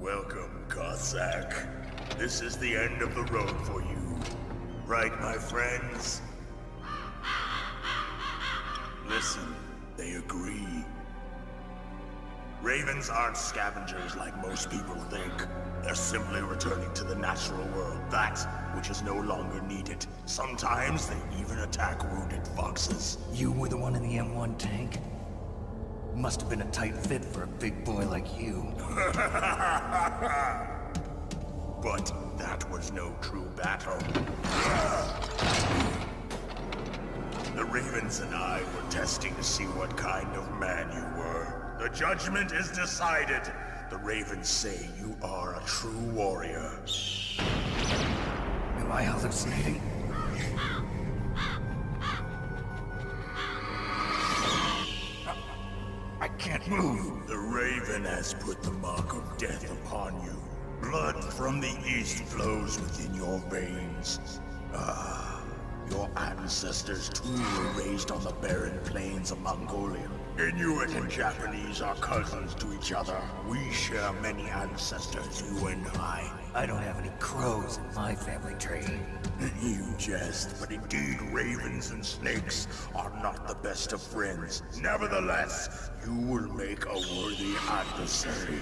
Welcome, Cossack. This is the end of the road for you. Right, my friends? Listen, they agree. Ravens aren't scavengers like most people think. They're simply returning to the natural world, that which is no longer needed. Sometimes they even attack wounded foxes. You were the one in the M1 tank? Must have been a tight fit for a big boy like you. But that was no true battle. The Ravens and I were testing to see what kind of man you were. The judgment is decided. The Ravens say you are a true warrior. Am I hallucinating? I can't move. The Raven has put the mark of death upon you. Blood from the east flows within your veins. Your ancestors too were raised on the barren plains of Mongolia. Inuit and Japanese are cousins to each other. We share many ancestors, you and I. I don't have any crows in my family tree. You jest, but indeed ravens and snakes are not the best of friends. Nevertheless, you will make a worthy adversary.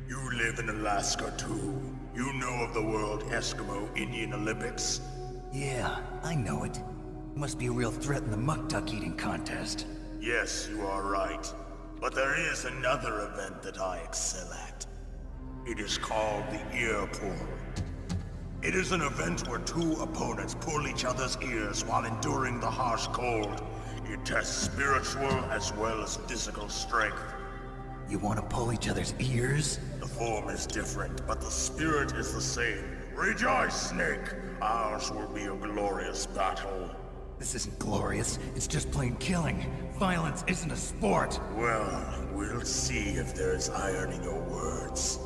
You live in Alaska too. You know of the World Eskimo Indian Olympics? Yeah, I know it. Must be a real threat in the muck-duck eating contest. Yes, you are right. But there is another event that I excel at. It is called the ear pull. It is an event where two opponents pull each other's ears while enduring the harsh cold. It tests spiritual as well as physical strength. You want to pull each other's ears? The form is different, but the spirit is the same. Rejoice, Snake! Ours will be a glorious battle. This isn't glorious. It's just plain killing. Violence isn't a sport. Well, we'll see if there's iron in your words.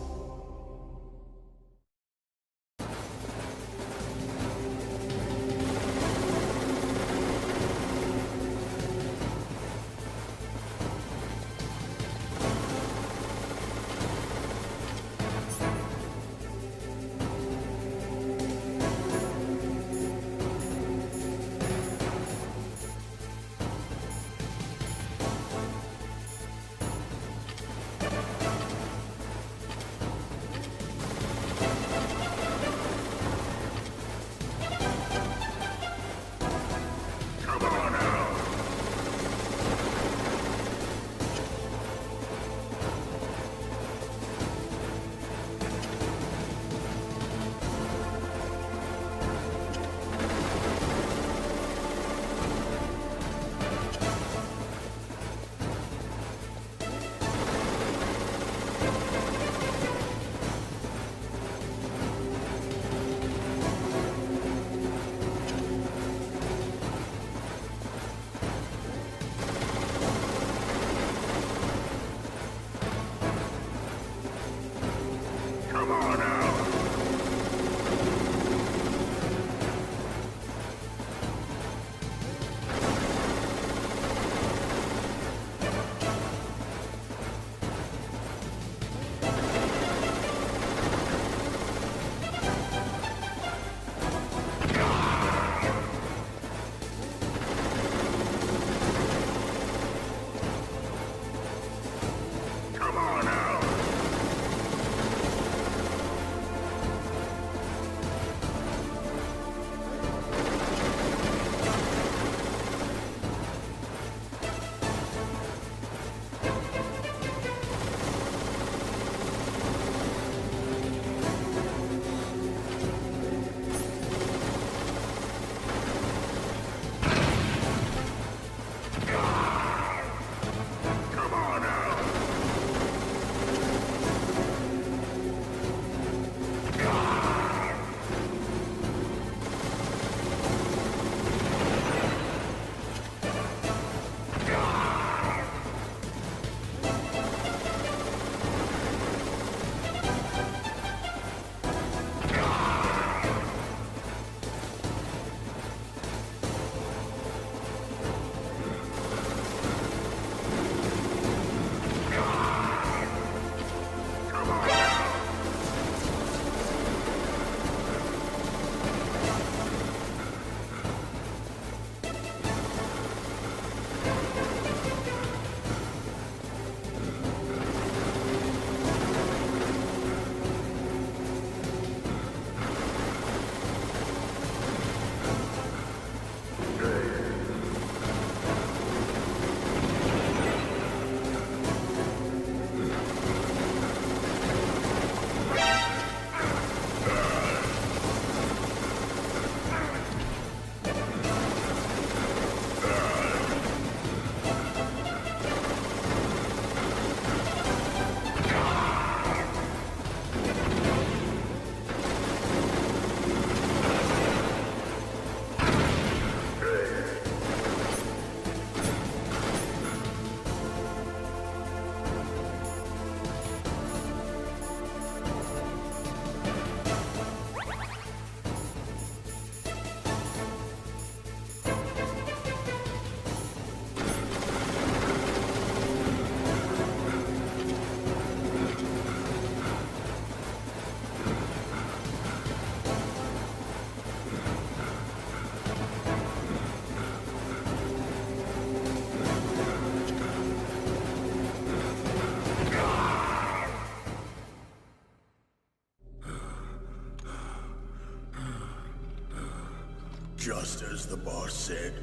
Just as the boss said,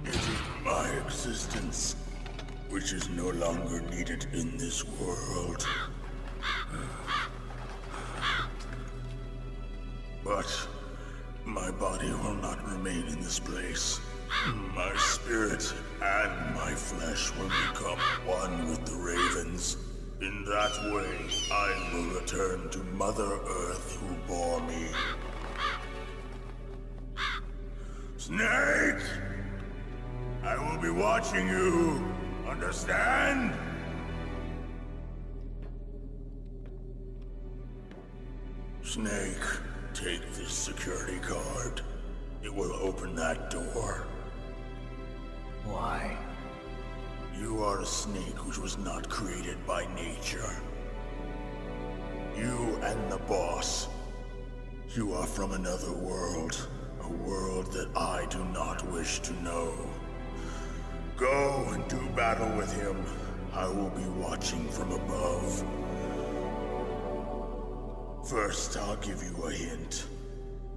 it is my existence which is no longer needed in this world. But my body will not remain in this place. My spirit and my flesh will become one with the ravens. In that way, I will return to Mother Earth who bore me. Snake! I will be watching you. Understand? Snake, take this security card. It will open that door. Why? You are a snake which was not created by nature. You and the boss. You are from another world. A world that I do not wish to know. Go and do battle with him. I will be watching from above. First, I'll give you a hint.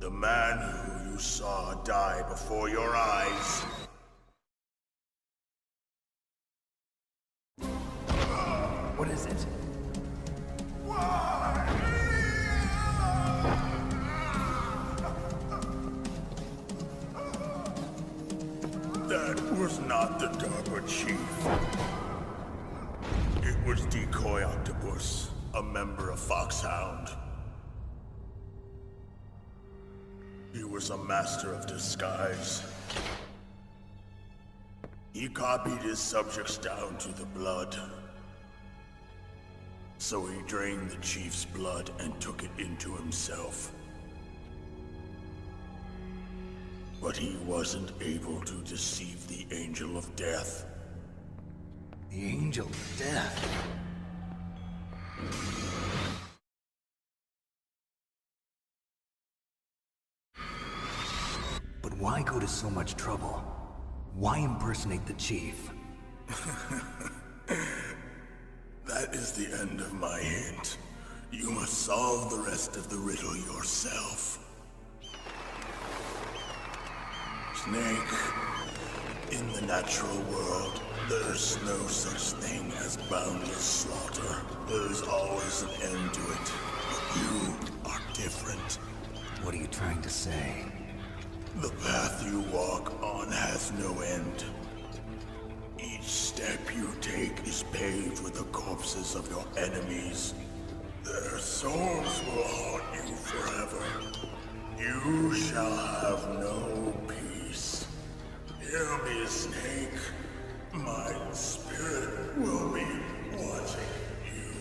The man who you saw die before your eyes. What is it? That was not the DARPA chief. It was Decoy Octopus, a member of Foxhound. He was a master of disguise. He copied his subjects down to the blood. So he drained the chief's blood and took it into himself. But he wasn't able to deceive the Angel of Death. The Angel of Death. But why go to so much trouble? Why impersonate the chief? That is the end of my hint. You must solve the rest of the riddle yourself. Snake, in the natural world, there's no such thing as boundless slaughter. There's always an end to it. But you are different. What are you trying to say? The path you walk on has no end. Each step you take is paved with the corpses of your enemies. Their souls will haunt you forever. You shall have no peace. Hear me, Snake. My spirit will be watching you.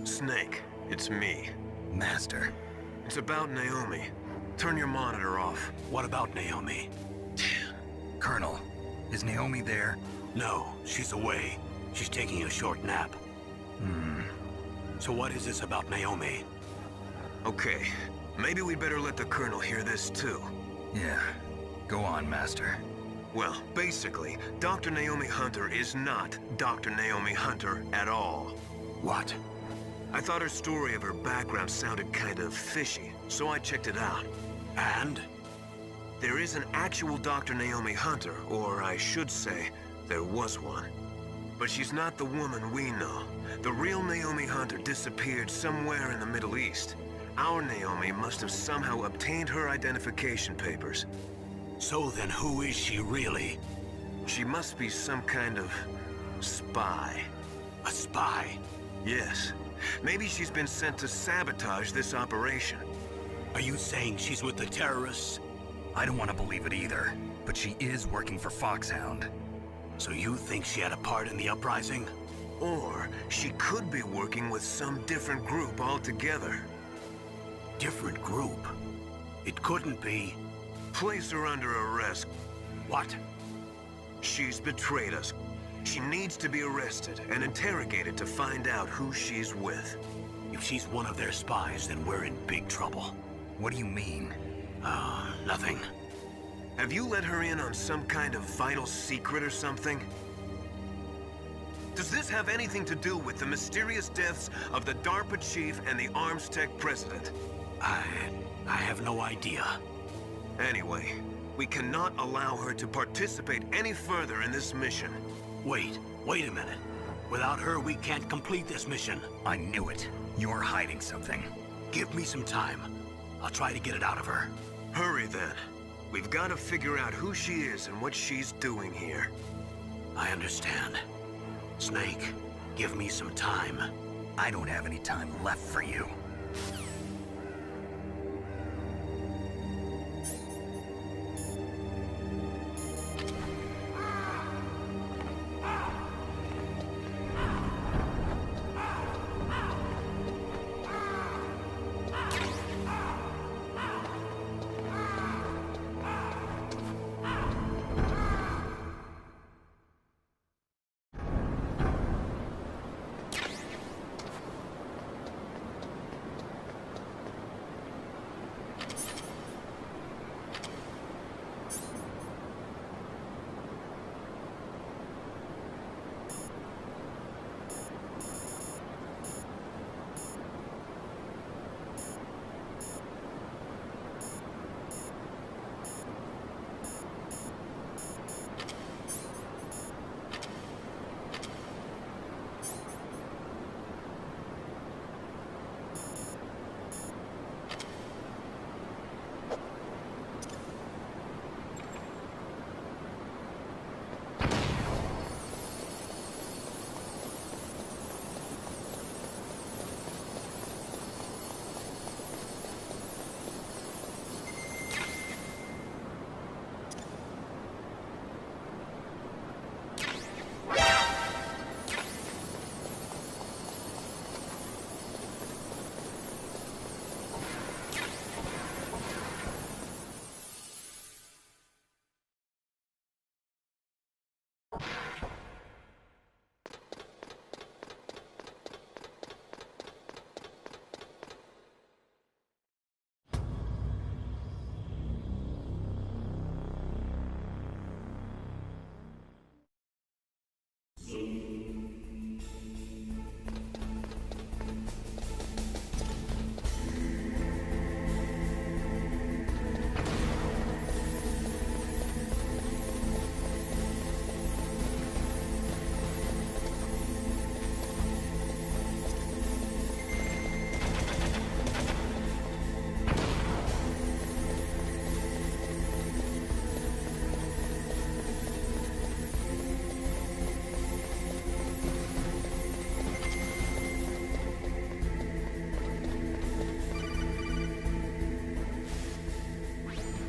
Snake, it's me. Master. It's about Naomi. Turn your monitor off. What about Naomi? Colonel, is Naomi there? No, she's away. She's taking a short nap. So what is this about Naomi? Okay, maybe we'd better let the Colonel hear this too. Yeah. Go on, Master. Well, basically, Dr. Naomi Hunter is not Dr. Naomi Hunter at all. What? I thought her story of her background sounded kind of fishy, so I checked it out. And? There is an actual Dr. Naomi Hunter, or I should say, there was one. But she's not the woman we know. The real Naomi Hunter disappeared somewhere in the Middle East. Our Naomi must have somehow obtained her identification papers. So then who is she really? She must be some kind of spy. A spy? Yes. Maybe she's been sent to sabotage this operation. Are you saying she's with the terrorists? I don't want to believe it either, but she is working for Foxhound. So you think she had a part in the uprising? Or she could be working with some different group altogether. Different group? It couldn't be. Place her under arrest. What? She's betrayed us. She needs to be arrested and interrogated to find out who she's with. If she's one of their spies, then we're in big trouble. What do you mean? Oh, nothing. Have you let her in on some kind of vital secret or something? Does this have anything to do with the mysterious deaths of the DARPA chief and the Arms Tech president? I have no idea. Anyway, we cannot allow her to participate any further in this mission. Wait a minute. Without her, we can't complete this mission. I knew it. You're hiding something. Give me some time. I'll try to get it out of her. Hurry then. We've got to figure out who she is and what she's doing here. I understand. Snake, give me some time. I don't have any time left for you.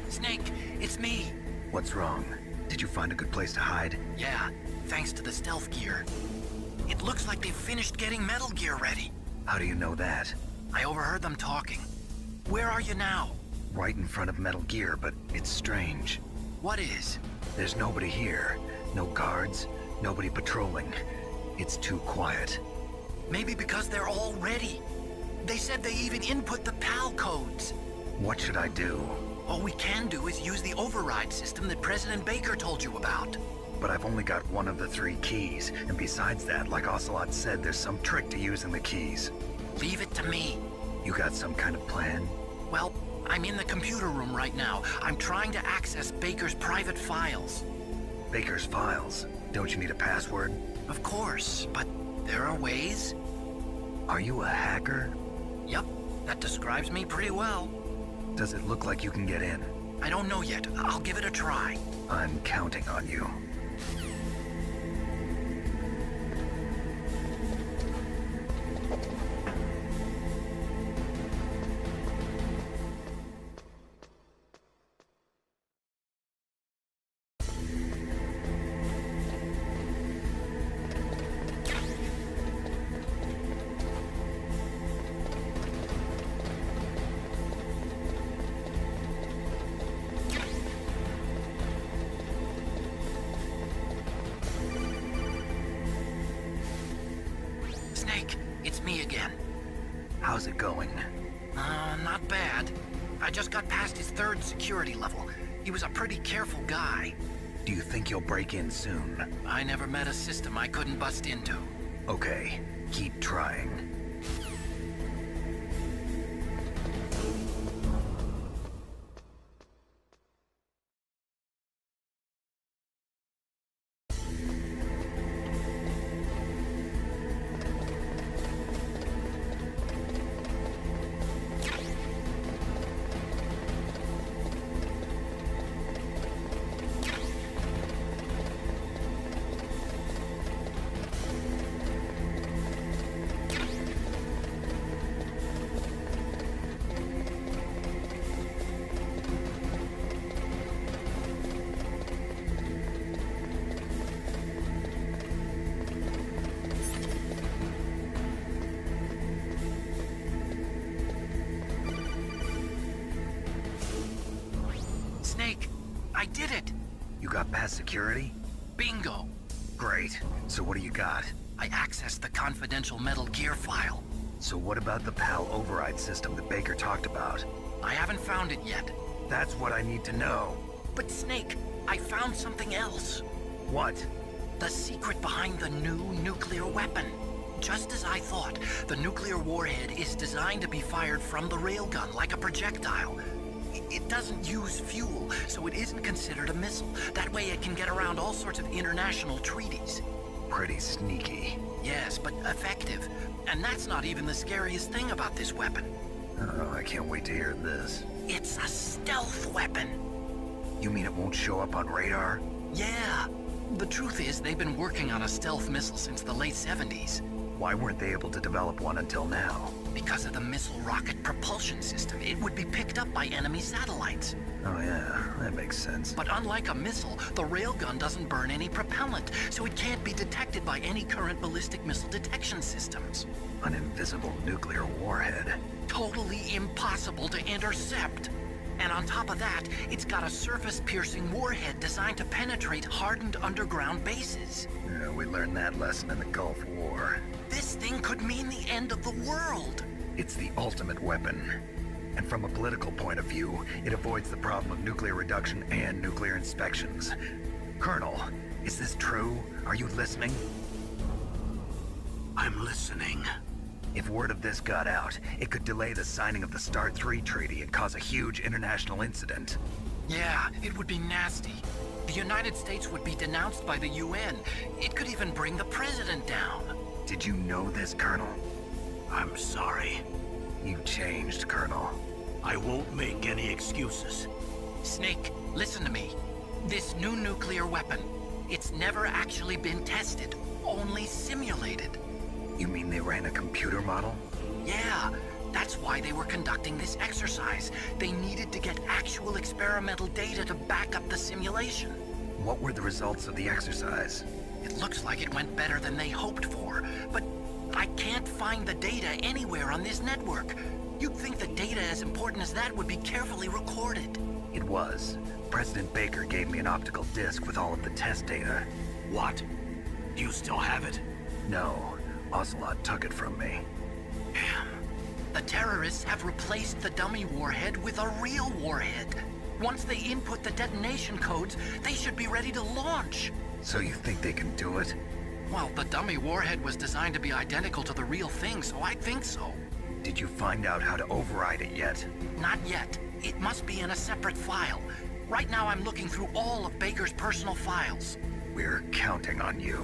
Snake, it's me. What's wrong? Did you find a good place to hide? Yeah, thanks to the stealth gear. It looks like they've finished getting Metal Gear ready. How do you know that? I overheard them talking. Where are you now? Right in front of Metal Gear, but it's strange. What is? There's nobody here. No guards, nobody patrolling. It's too quiet. Maybe because they're all ready. They said they even input the PAL codes. What should I do? All we can do is use the override system that President Baker told you about. But I've only got one of the 3 keys, and besides that, like Ocelot said, there's some trick to using the keys. Leave it to me. You got some kind of plan? Well, I'm in the computer room right now. I'm trying to access Baker's private files. Baker's files? Don't you need a password? Of course, but there are ways. Are you a hacker? Yep, that describes me pretty well. Does it look like you can get in? I don't know yet. I'll give it a try. I'm counting on you. Snake, it's me again. How's it going? Not bad. I just got past his 3rd security level. He was a pretty careful guy. Do you think you'll break in soon? I never met a system I couldn't bust into. Okay, keep trying. Snake, I did it! You got past security? Bingo! Great. So what do you got? I accessed the confidential Metal Gear file. So what about the PAL override system that Baker talked about? I haven't found it yet. That's what I need to know. But Snake, I found something else. What? The secret behind the new nuclear weapon. Just as I thought, the nuclear warhead is designed to be fired from the railgun like a projectile. It doesn't use fuel, so it isn't considered a missile. That way it can get around all sorts of international treaties. Pretty sneaky. Yes, but effective. And that's not even the scariest thing about this weapon. Oh, I can't wait to hear this. It's a stealth weapon. You mean it won't show up on radar? Yeah. The truth is, they've been working on a stealth missile since the late 70s. Why weren't they able to develop one until now? Because of the missile rocket propulsion system, it would be picked up by enemy satellites. Oh yeah, that makes sense. But unlike a missile, the railgun doesn't burn any propellant, so it can't be detected by any current ballistic missile detection systems. An invisible nuclear warhead. Totally impossible to intercept. And on top of that, it's got a surface-piercing warhead designed to penetrate hardened underground bases. Yeah, we learned that lesson in the Gulf War. This thing could mean the end of the world. It's the ultimate weapon. And from a political point of view, it avoids the problem of nuclear reduction and nuclear inspections. Colonel, is this true? Are you listening? I'm listening. If word of this got out, it could delay the signing of the START 3 treaty and cause a huge international incident. Yeah, it would be nasty. The United States would be denounced by the UN. It could even bring the president down. Did you know this, Colonel? I'm sorry. You changed, Colonel. I won't make any excuses. Snake, listen to me. This new nuclear weapon, it's never actually been tested, only simulated. You mean they ran a computer model? Yeah, that's why they were conducting this exercise. They needed to get actual experimental data to back up the simulation. What were the results of the exercise? It looks like it went better than they hoped for, but I can't find the data anywhere on this network. You'd think the data as important as that would be carefully recorded. It was. President Baker gave me an optical disc with all of the test data. What? Do you still have it? No, Ocelot took it from me. Damn. The terrorists have replaced the dummy warhead with a real warhead. Once they input the detonation codes, they should be ready to launch. So you think they can do it? Well, the dummy warhead was designed to be identical to the real thing, so I think so. Did you find out how to override it yet? Not yet. It must be in a separate file. Right now I'm looking through all of Baker's personal files. We're counting on you.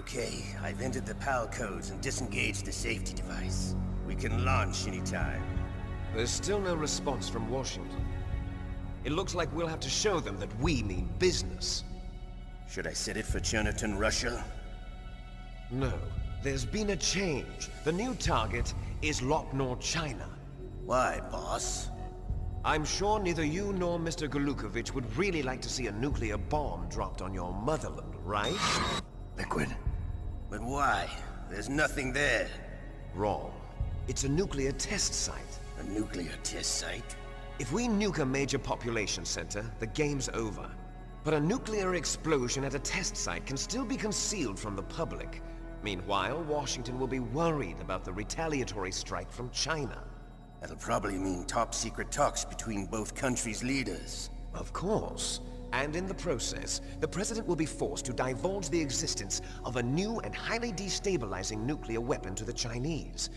Okay, I've entered the PAL codes and disengaged the safety device. We can launch anytime. There's still no response from Washington. It looks like we'll have to show them that we mean business. Should I set it for Cherniton, Russia? No, there's been a change. The new target is Locknor, China. Why, boss? I'm sure neither you nor Mr. Golukovich would really like to see a nuclear bomb dropped on your motherland, right? Liquid. But why? There's nothing there. Wrong. It's a nuclear test site. A nuclear test site? If we nuke a major population center, the game's over. But a nuclear explosion at a test site can still be concealed from the public. Meanwhile, Washington will be worried about the retaliatory strike from China. That'll probably mean top-secret talks between both countries' leaders. Of course. And in the process, the President will be forced to divulge the existence of a new and highly destabilizing nuclear weapon to the Chinese.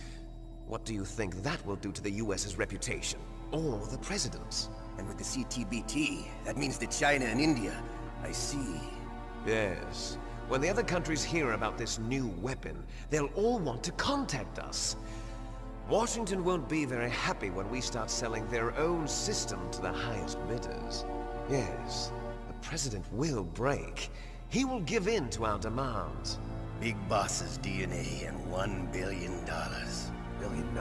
What do you think that will do to the US's reputation? Or the President's? And with the CTBT, that means that China and India... I see. Yes. When the other countries hear about this new weapon, they'll all want to contact us. Washington won't be very happy when we start selling their own system to the highest bidders. Yes, the President will break. He will give in to our demands. Big Boss's DNA and $1 billion. $1 billion.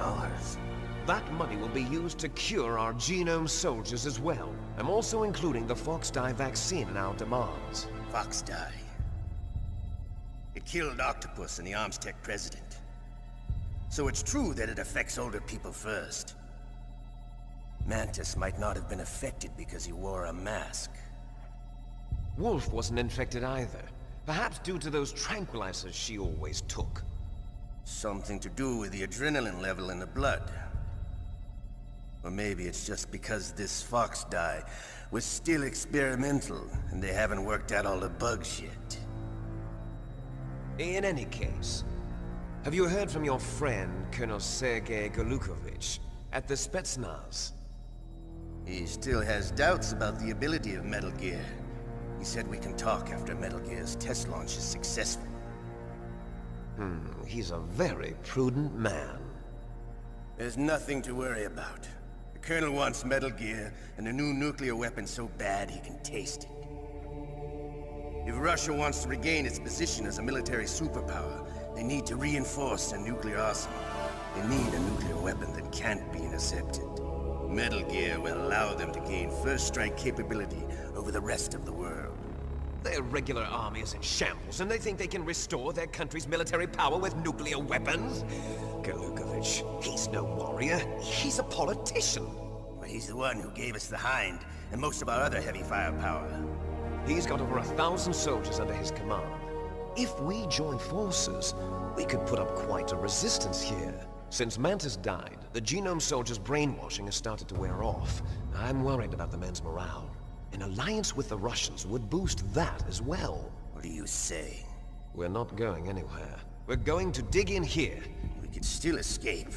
That money will be used to cure our genome soldiers as well. I'm also including the Fox-Die vaccine in our demands. Fox-Die. It killed Octopus and the Armstech president. So it's true that it affects older people first. Mantis might not have been affected because he wore a mask. Wolf wasn't infected either. Perhaps due to those tranquilizers she always took. Something to do with the adrenaline level in the blood. Or maybe it's just because this Fox-Die was still experimental, and they haven't worked out all the bugs yet. In any case, have you heard from your friend, Colonel Sergei Golukovich, at the Spetsnaz? He still has doubts about the ability of Metal Gear. He said we can talk after Metal Gear's test launch is successful. He's a very prudent man. There's nothing to worry about. The Colonel wants Metal Gear and a new nuclear weapon so bad he can taste it. If Russia wants to regain its position as a military superpower, they need to reinforce their nuclear arsenal. They need a nuclear weapon that can't be intercepted. Metal Gear will allow them to gain first strike capability over the rest of the world. Their regular army is in shambles, and they think they can restore their country's military power with nuclear weapons? Golukovich, he's no warrior. He's a politician. Well, he's the one who gave us the Hind and most of our other heavy firepower. He's got over 1,000 soldiers under his command. If we join forces, we could put up quite a resistance here. Since Mantis died, the genome soldiers' brainwashing has started to wear off. I'm worried about the men's morale. An alliance with the Russians would boost that as well. What do you say? We're not going anywhere. We're going to dig in here. We could still escape.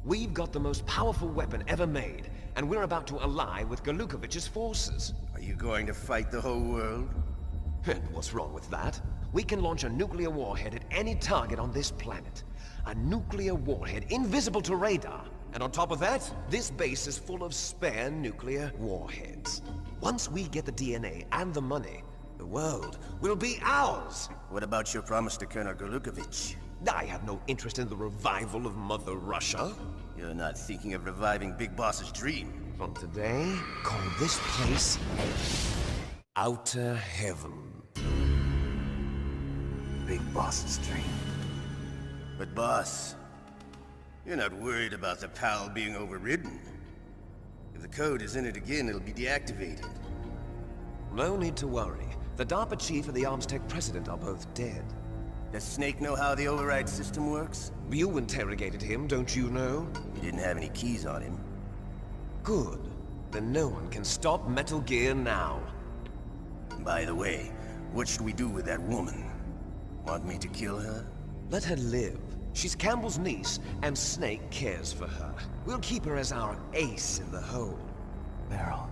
We've got the most powerful weapon ever made, and we're about to ally with Golukovich's forces. Are you going to fight the whole world? And what's wrong with that? We can launch a nuclear warhead at any target on this planet. A nuclear warhead invisible to radar. And on top of that, this base is full of spare nuclear warheads. Once we get the DNA and the money, the world will be ours! What about your promise to Colonel Golukovich? I have no interest in the revival of Mother Russia. You're not thinking of reviving Big Boss's dream. From today, call this place Outer Heaven. Big Boss's dream. But boss, you're not worried about the PAL being overridden. If the code is in it again, it'll be deactivated. No need to worry. The DARPA chief and the Armstech president are both dead. Does Snake know how the override system works? You interrogated him, don't you know? He didn't have any keys on him. Good. Then no one can stop Metal Gear now. By the way, what should we do with that woman? Want me to kill her? Let her live. She's Campbell's niece, and Snake cares for her. We'll keep her as our ace in the hole. Meryl,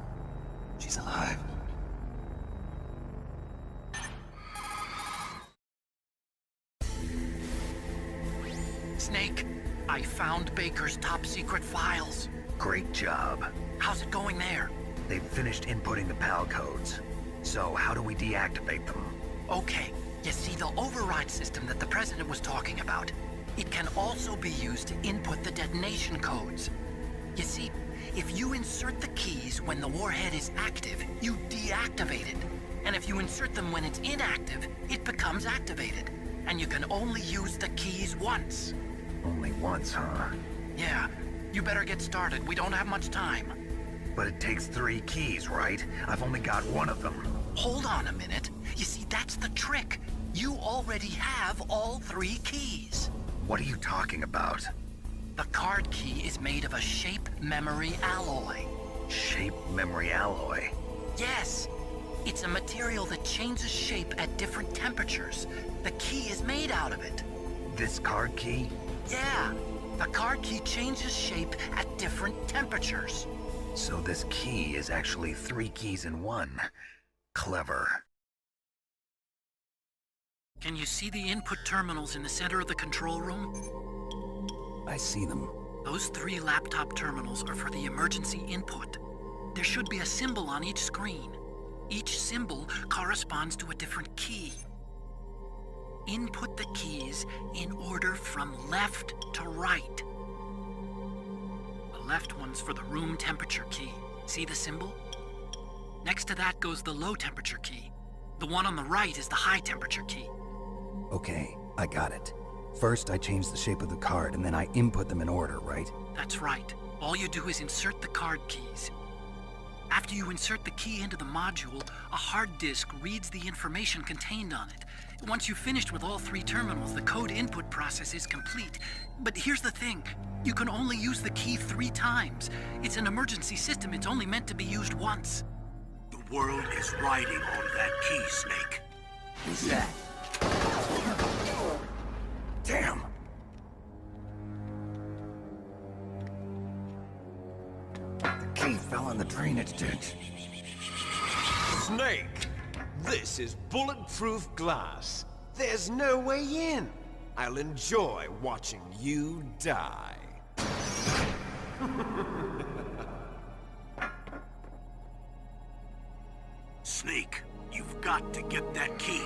she's alive. Snake. I found Baker's top-secret files. Great job. How's it going there? They've finished inputting the PAL codes. So how do we deactivate them? Okay, you see the override system that the President was talking about? It can also be used to input the detonation codes. You see, if you insert the keys when the warhead is active, you deactivate it. And if you insert them when it's inactive, it becomes activated. And you can only use the keys once. Only once, huh? Yeah, you better get started. We don't have much time. But it takes 3 keys, right? I've only got one of them. Hold on a minute. You see, that's the trick. You already have all 3 keys. What are you talking about? The card key is made of a shape memory alloy. Shape memory alloy? Yes. It's a material that changes shape at different temperatures. The key is made out of it. This card key? Yeah. The card key changes shape at different temperatures. So this key is actually 3 keys in one. Clever. Can you see the input terminals in the center of the control room? I see them. Those 3 laptop terminals are for the emergency input. There should be a symbol on each screen. Each symbol corresponds to a different key. Input the keys in order from left to right. The left one's for the room temperature key. See the symbol? Next to that goes the low temperature key. The one on the right is the high temperature key. Okay, I got it. First, I change the shape of the card, and then I input them in order, right? That's right. All you do is insert the card keys. After you insert the key into the module, a hard disk reads the information contained on it. Once you've finished with all 3 terminals, the code input process is complete. But here's the thing. You can only use the key 3 times. It's an emergency system. It's only meant to be used once. The world is riding on that key, Snake. Who's that? Damn! The key fell in the drainage ditch. Snake, this is bulletproof glass. There's no way in. I'll enjoy watching you die. Snake, you've got to get that key.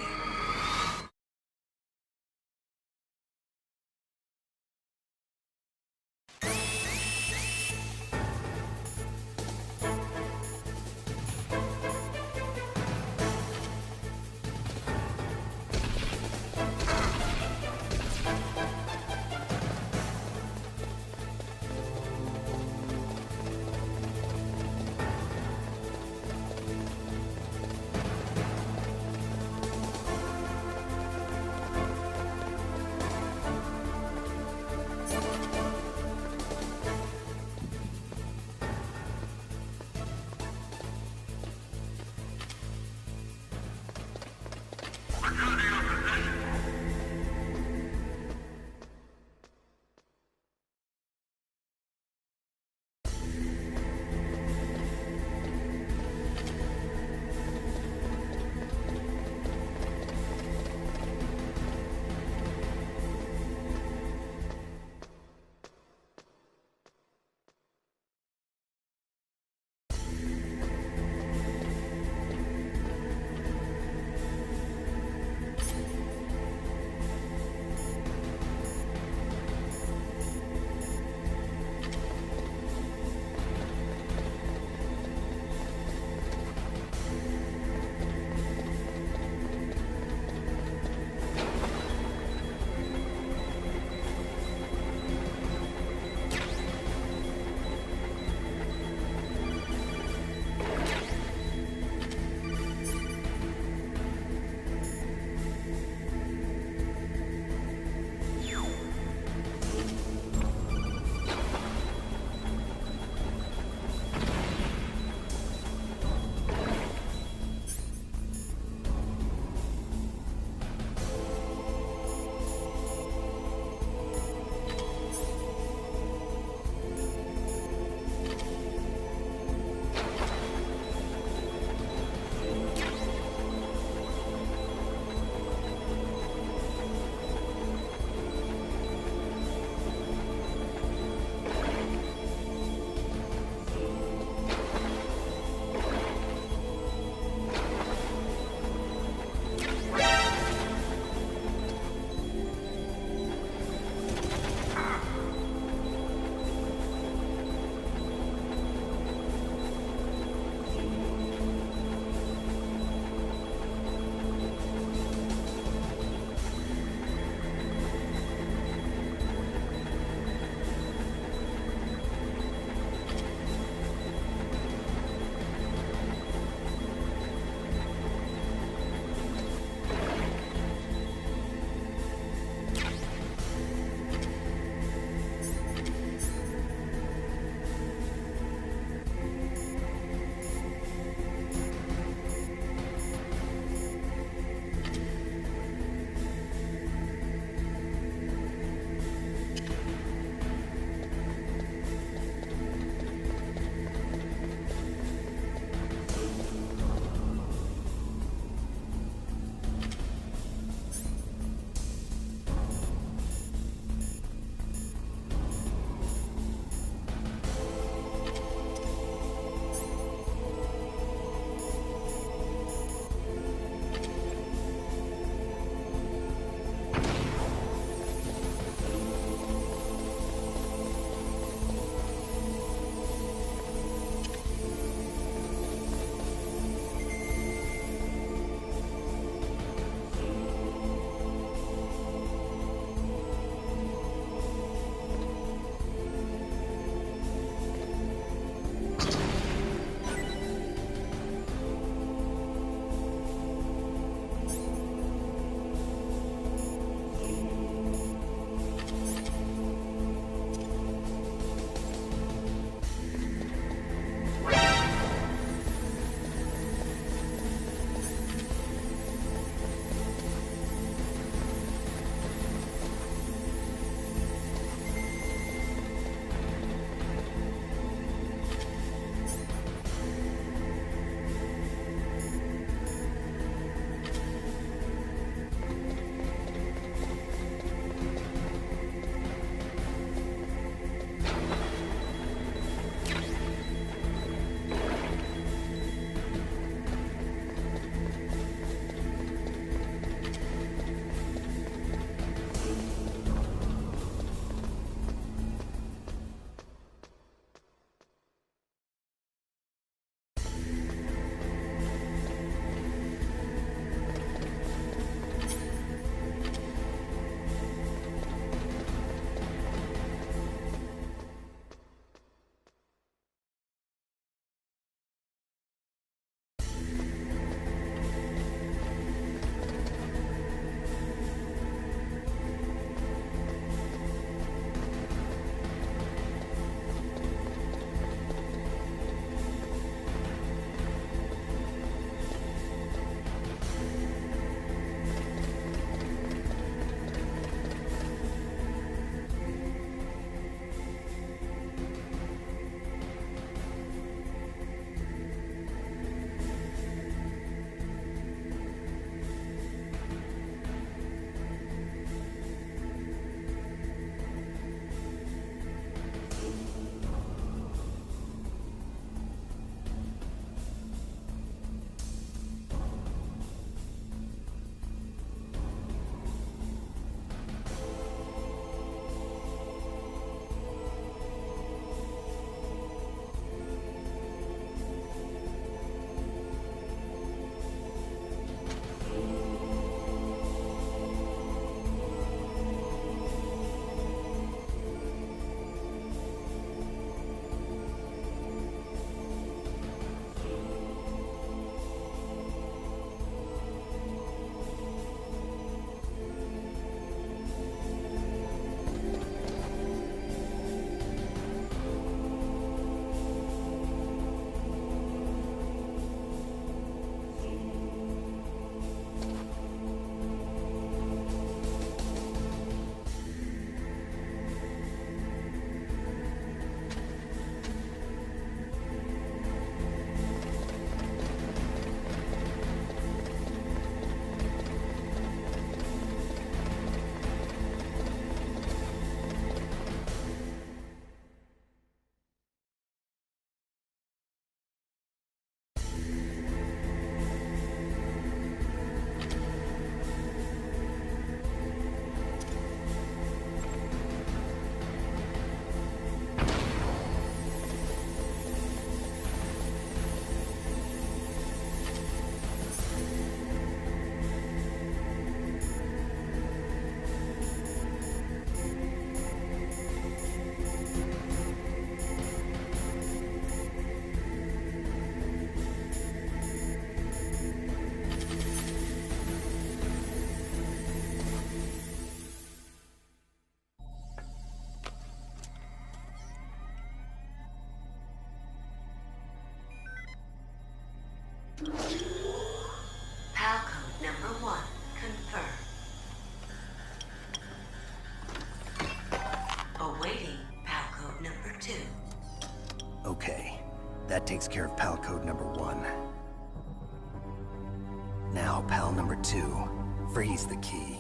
That takes care of pal code number 1. Now, pal number 2. Freeze the key.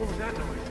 What was that noise?